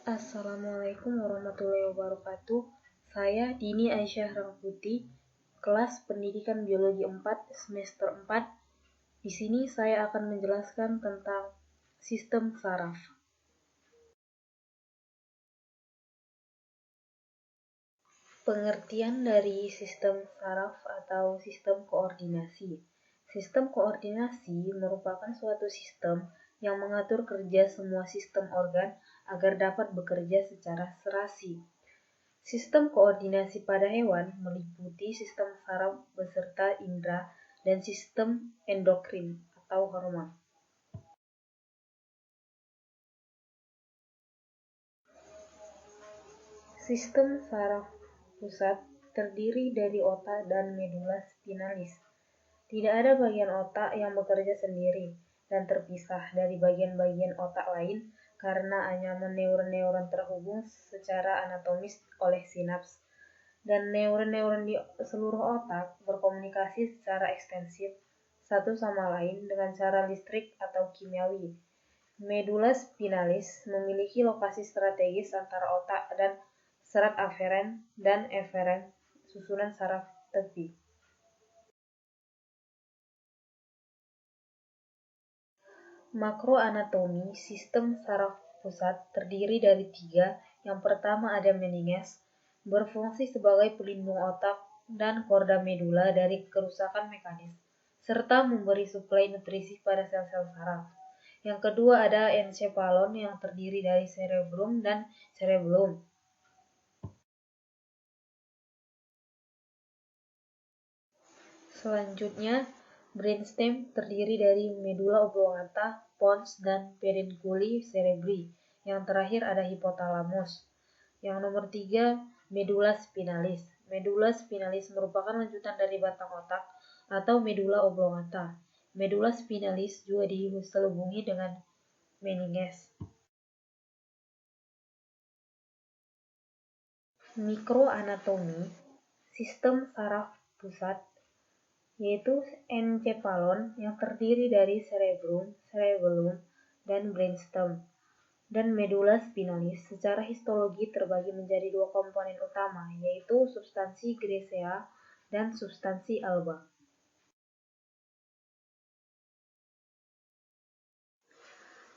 Assalamualaikum warahmatullahi wabarakatuh. Saya Dini Aisyah Rangkuti, kelas Pendidikan Biologi 4 semester 4. Di sini saya akan menjelaskan tentang sistem saraf. Pengertian dari sistem saraf atau sistem koordinasi. Sistem koordinasi merupakan suatu sistem yang mengatur kerja semua sistem organ agar dapat bekerja secara serasi. Sistem koordinasi pada hewan meliputi sistem saraf beserta indera dan sistem endokrin atau hormon. Sistem saraf pusat terdiri dari otak dan medula spinalis. Tidak ada bagian otak yang bekerja sendiri dan terpisah dari bagian-bagian otak lain karena anyaman neuron-neuron terhubung secara anatomis oleh sinaps, dan neuron-neuron di seluruh otak berkomunikasi secara ekstensif satu sama lain dengan cara listrik atau kimiawi. Medula spinalis memiliki lokasi strategis antara otak dan serat aferen dan eferen, susunan saraf tepi. Makroanatomi sistem saraf pusat terdiri dari 3. Yang pertama ada meninges, berfungsi sebagai pelindung otak dan korda medula dari kerusakan mekanis, serta memberi suplai nutrisi pada sel-sel saraf. Yang kedua ada encephalon yang terdiri dari cerebrum dan cerebellum. Selanjutnya, brainstem terdiri dari medula oblongata, pons, dan pedunculi cerebri. Yang terakhir ada hipotalamus. Yang nomor 3, medula spinalis. Medula spinalis merupakan lanjutan dari batang otak atau medula oblongata. Medula spinalis juga diselubungi dengan meninges. Mikroanatomi sistem saraf pusat yaitu encephalon yang terdiri dari cerebrum, cerebellum, dan brainstem, dan medula spinalis. Secara histologi terbagi menjadi 2 komponen utama, yaitu substansi grisea dan substansi alba.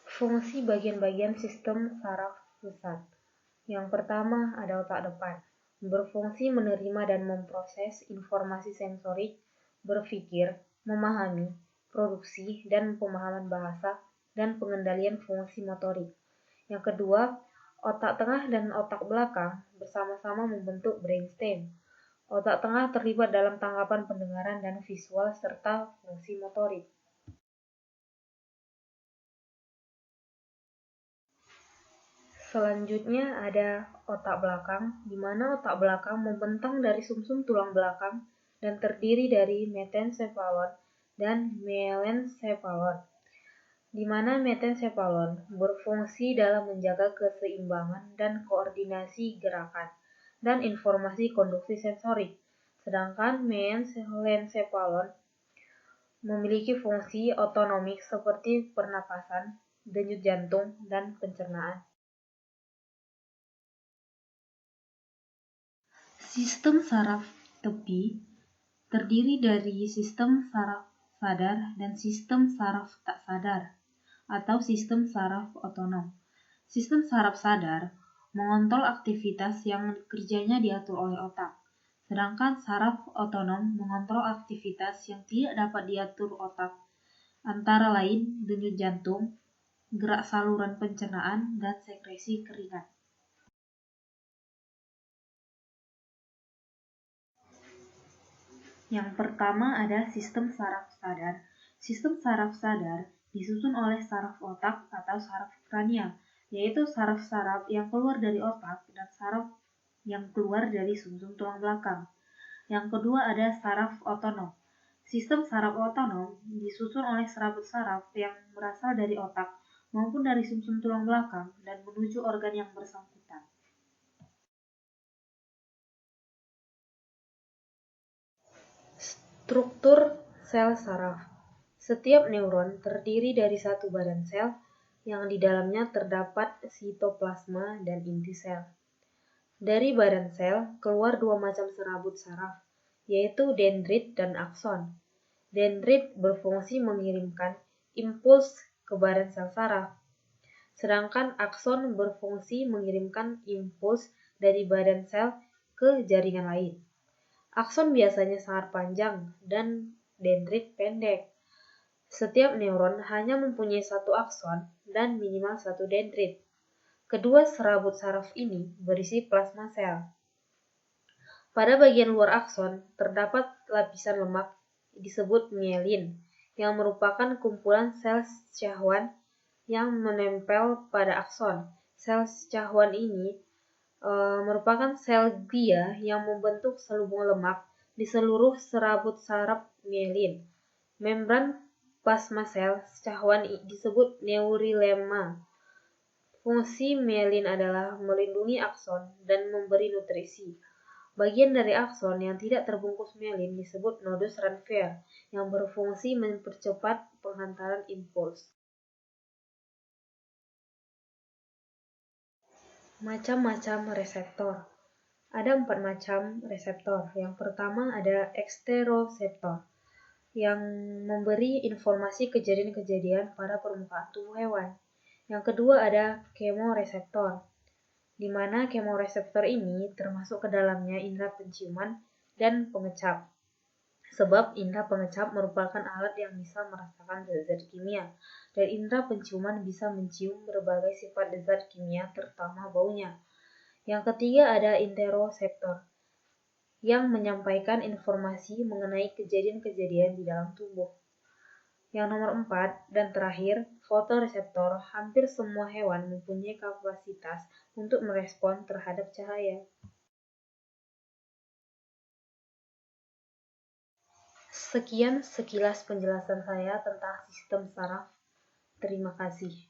Fungsi bagian-bagian sistem saraf pusat. Yang pertama ada otak depan, berfungsi menerima dan memproses informasi sensorik, berpikir, memahami, produksi, dan pemahaman bahasa, dan pengendalian fungsi motorik. Yang kedua, otak tengah dan otak belakang bersama-sama membentuk brainstem. Otak tengah terlibat dalam tangkapan pendengaran dan visual serta fungsi motorik. Selanjutnya ada otak belakang, di mana otak belakang membentang dari sumsum tulang belakang dan terdiri dari metencephalon dan melencephalon, di mana metencephalon berfungsi dalam menjaga keseimbangan dan koordinasi gerakan dan informasi konduksi sensorik, sedangkan melencephalon memiliki fungsi otonomik seperti pernapasan, denyut jantung, dan pencernaan. Sistem saraf tepi terdiri dari sistem saraf sadar dan sistem saraf tak sadar atau sistem saraf otonom. Sistem saraf sadar mengontrol aktivitas yang kerjanya diatur oleh otak, sedangkan saraf otonom mengontrol aktivitas yang tidak dapat diatur otak, antara lain denyut jantung, gerak saluran pencernaan, dan sekresi keringat. Yang pertama ada sistem saraf sadar. Sistem saraf sadar disusun oleh saraf otak atau saraf kranial, yaitu saraf-saraf yang keluar dari otak dan saraf yang keluar dari sumsum tulang belakang. Yang kedua ada saraf otonom. Sistem saraf otonom disusun oleh saraf-saraf yang berasal dari otak maupun dari sumsum tulang belakang dan menuju organ yang bersangkutan. Struktur sel saraf. Setiap neuron terdiri dari satu badan sel yang di dalamnya terdapat sitoplasma dan inti sel. Dari badan sel keluar dua macam serabut saraf, yaitu dendrit dan akson. Dendrit berfungsi mengirimkan impuls ke badan sel saraf, sedangkan akson berfungsi mengirimkan impuls dari badan sel ke jaringan lain. Akson biasanya sangat panjang dan dendrit pendek. Setiap neuron hanya mempunyai satu akson dan minimal satu dendrit. Kedua serabut saraf ini berisi plasma sel. Pada bagian luar akson terdapat lapisan lemak disebut mielin, yang merupakan kumpulan sel syahwan yang menempel pada akson. Sel syahwan ini merupakan sel glia yang membentuk selubung lemak di seluruh serabut saraf mielin. Membran plasma sel syahwan disebut neurilema. Fungsi mielin adalah melindungi akson dan memberi nutrisi. Bagian dari akson yang tidak terbungkus mielin disebut nodus Ranvier, yang berfungsi mempercepat penghantaran impuls. Macam-macam reseptor. Ada 4 macam reseptor. Yang pertama ada eksteroseptor, yang memberi informasi kejadian-kejadian pada permukaan tubuh hewan. Yang kedua ada kemoreseptor, di mana kemoreseptor ini termasuk ke dalamnya indera penciuman dan pengecap. Sebab indera pengecap merupakan alat yang bisa merasakan zat-zat kimia, dan indera penciuman bisa mencium berbagai sifat zat kimia terutama baunya. Yang ketiga ada interoseptor, yang menyampaikan informasi mengenai kejadian-kejadian di dalam tubuh. Yang nomor 4 dan terakhir, fotoreseptor. Hampir semua hewan mempunyai kapasitas untuk merespon terhadap cahaya. Sekian sekilas penjelasan saya tentang sistem saraf. Terima kasih.